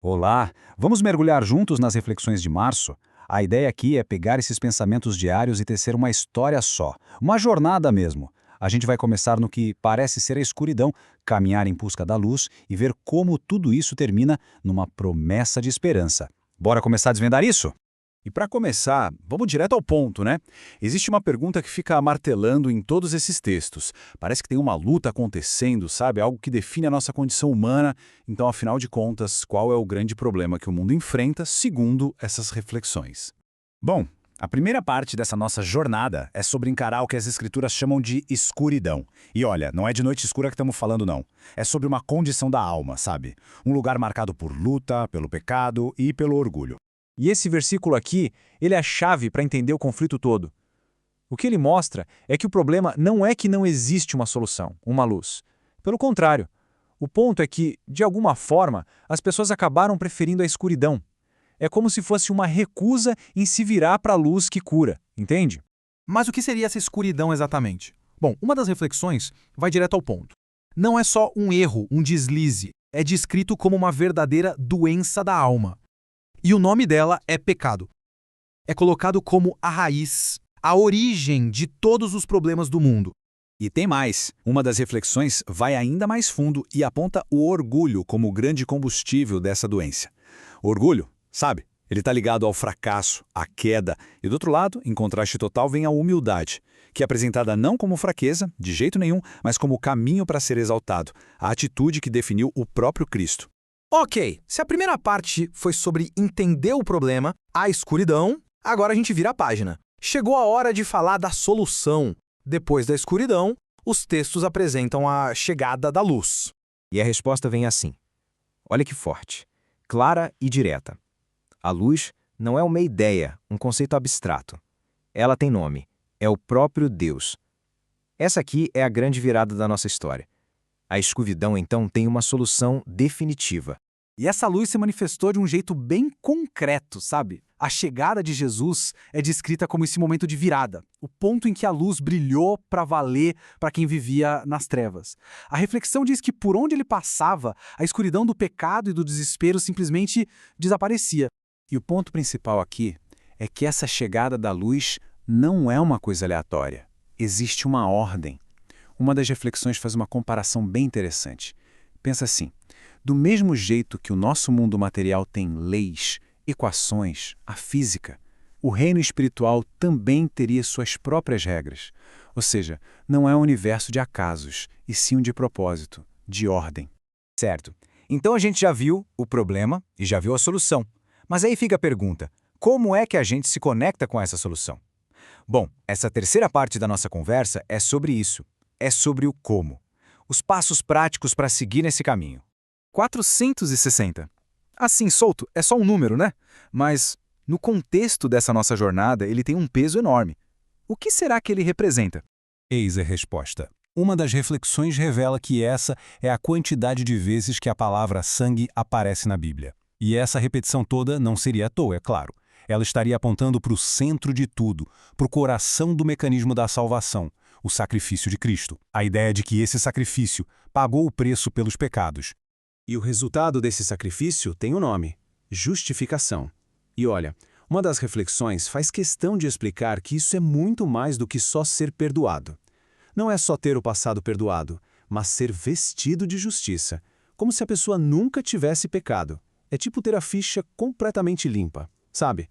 Olá, vamos mergulhar juntos nas reflexões de março? A ideia aqui é pegar esses pensamentos diários e tecer uma história só, uma jornada mesmo. A gente vai começar no que parece ser a escuridão, caminhar em busca da luz e ver como tudo isso termina numa promessa de esperança. Bora começar a desvendar isso? E para começar, vamos direto ao ponto, né? Existe uma pergunta que fica martelando em todos esses textos. Parece que tem uma luta acontecendo, sabe? Algo que define a nossa condição humana. Então, afinal de contas, qual é o grande problema que o mundo enfrenta, segundo essas reflexões? Bom, a primeira parte dessa nossa jornada é sobre encarar o que as escrituras chamam de escuridão. E olha, não é de noite escura que estamos falando não. É sobre uma condição da alma, sabe? Um lugar marcado por luta, pelo pecado e pelo orgulho. E esse versículo aqui, ele é a chave para entender o conflito todo. O que ele mostra é que o problema não é que não existe uma solução, uma luz. Pelo contrário, o ponto é que, de alguma forma, as pessoas acabaram preferindo a escuridão. É como se fosse uma recusa em se virar para a luz que cura, entende? Mas o que seria essa escuridão exatamente? Bom, uma das reflexões vai direto ao ponto. Não é só um erro, um deslize, é descrito como uma verdadeira doença da alma. E o nome dela é pecado. É colocado como a raiz, a origem de todos os problemas do mundo. E tem mais. Uma das reflexões vai ainda mais fundo e aponta o orgulho como o grande combustível dessa doença. Orgulho, sabe? Ele está ligado ao fracasso, à queda. E do outro lado, em contraste total, vem a humildade, que é apresentada não como fraqueza, de jeito nenhum, mas como o caminho para ser exaltado, a atitude que definiu o próprio Cristo. Ok, se a primeira parte foi sobre entender o problema, a escuridão, agora a gente vira a página. Chegou a hora de falar da solução. Depois da escuridão, os textos apresentam a chegada da luz. E a resposta vem assim. Olha que forte, clara e direta. A luz não é uma ideia, um conceito abstrato. Ela tem nome, é o próprio Deus. Essa aqui é a grande virada da nossa história. A escuridão, então, tem uma solução definitiva. E essa luz se manifestou de um jeito bem concreto, sabe? A chegada de Jesus é descrita como esse momento de virada, o ponto em que a luz brilhou para valer para quem vivia nas trevas. A reflexão diz que por onde ele passava, a escuridão do pecado e do desespero simplesmente desaparecia. E o ponto principal aqui é que essa chegada da luz não é uma coisa aleatória. Existe uma ordem. Uma das reflexões faz uma comparação bem interessante. Pensa assim, do mesmo jeito que o nosso mundo material tem leis, equações, a física, o reino espiritual também teria suas próprias regras. Ou seja, não é um universo de acasos, e sim um de propósito, de ordem. Certo. Então a gente já viu o problema e já viu a solução. Mas aí fica a pergunta, como é que a gente se conecta com essa solução? Bom, essa terceira parte da nossa conversa é sobre isso. É sobre o como. Os passos práticos para seguir nesse caminho. 460. Assim, solto, é só um número, né? Mas, no contexto dessa nossa jornada, ele tem um peso enorme. O que será que ele representa? Eis a resposta. Uma das reflexões revela que essa é a quantidade de vezes que a palavra sangue aparece na Bíblia. E essa repetição toda não seria à toa, é claro. Ela estaria apontando para o centro de tudo, para o coração do mecanismo da salvação, o sacrifício de Cristo. A ideia de que esse sacrifício pagou o preço pelos pecados. E o resultado desse sacrifício tem um nome: justificação. E olha, uma das reflexões faz questão de explicar que isso é muito mais do que só ser perdoado. Não é só ter o passado perdoado, mas ser vestido de justiça, como se a pessoa nunca tivesse pecado. É tipo ter a ficha completamente limpa, sabe?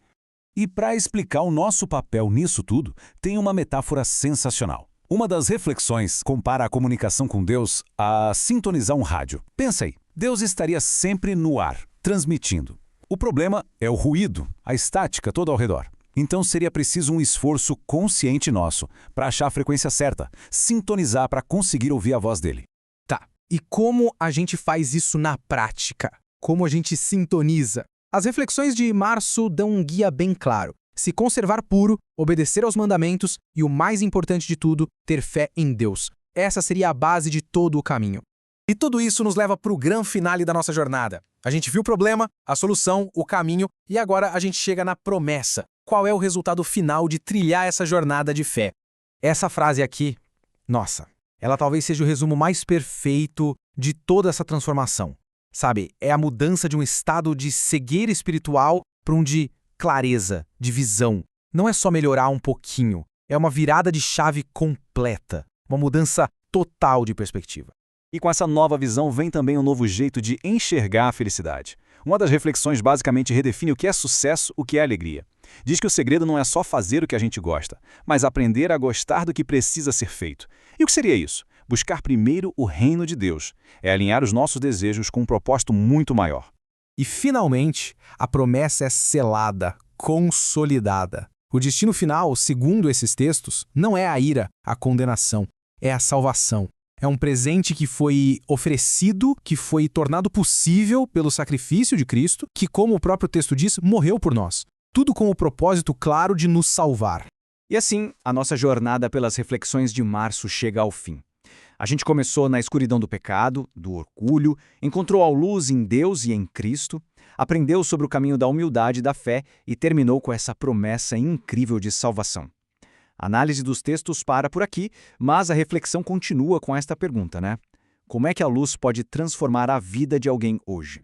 E para explicar o nosso papel nisso tudo, tem uma metáfora sensacional. Uma das reflexões compara a comunicação com Deus a sintonizar um rádio. Pensa aí, Deus estaria sempre no ar, transmitindo. O problema é o ruído, a estática toda ao redor. Então seria preciso um esforço consciente nosso para achar a frequência certa, sintonizar para conseguir ouvir a voz dele. Tá, e como a gente faz isso na prática? Como a gente sintoniza? As reflexões de março dão um guia bem claro. Se conservar puro, obedecer aos mandamentos e, o mais importante de tudo, ter fé em Deus. Essa seria a base de todo o caminho. E tudo isso nos leva para o grande finale da nossa jornada. A gente viu o problema, a solução, o caminho e agora a gente chega na promessa. Qual é o resultado final de trilhar essa jornada de fé? Essa frase aqui, nossa, ela talvez seja o resumo mais perfeito de toda essa transformação. Sabe, é a mudança de um estado de cegueira espiritual para um de clareza, de visão. Não é só melhorar um pouquinho, é uma virada de chave completa, uma mudança total de perspectiva. E com essa nova visão vem também um novo jeito de enxergar a felicidade. Uma das reflexões basicamente redefine o que é sucesso, o que é alegria. Diz que o segredo não é só fazer o que a gente gosta, mas aprender a gostar do que precisa ser feito. E o que seria isso? Buscar primeiro o reino de Deus. É alinhar os nossos desejos com um propósito muito maior. E, finalmente, a promessa é selada, consolidada. O destino final, segundo esses textos, não é a ira, a condenação, é a salvação. É um presente que foi oferecido, que foi tornado possível pelo sacrifício de Cristo, que, como o próprio texto diz, morreu por nós. Tudo com o propósito claro de nos salvar. E assim, a nossa jornada pelas reflexões de março chega ao fim. A gente começou na escuridão do pecado, do orgulho, encontrou a luz em Deus e em Cristo, aprendeu sobre o caminho da humildade e da fé e terminou com essa promessa incrível de salvação. A análise dos textos para por aqui, mas a reflexão continua com esta pergunta, né? Como é que a luz pode transformar a vida de alguém hoje?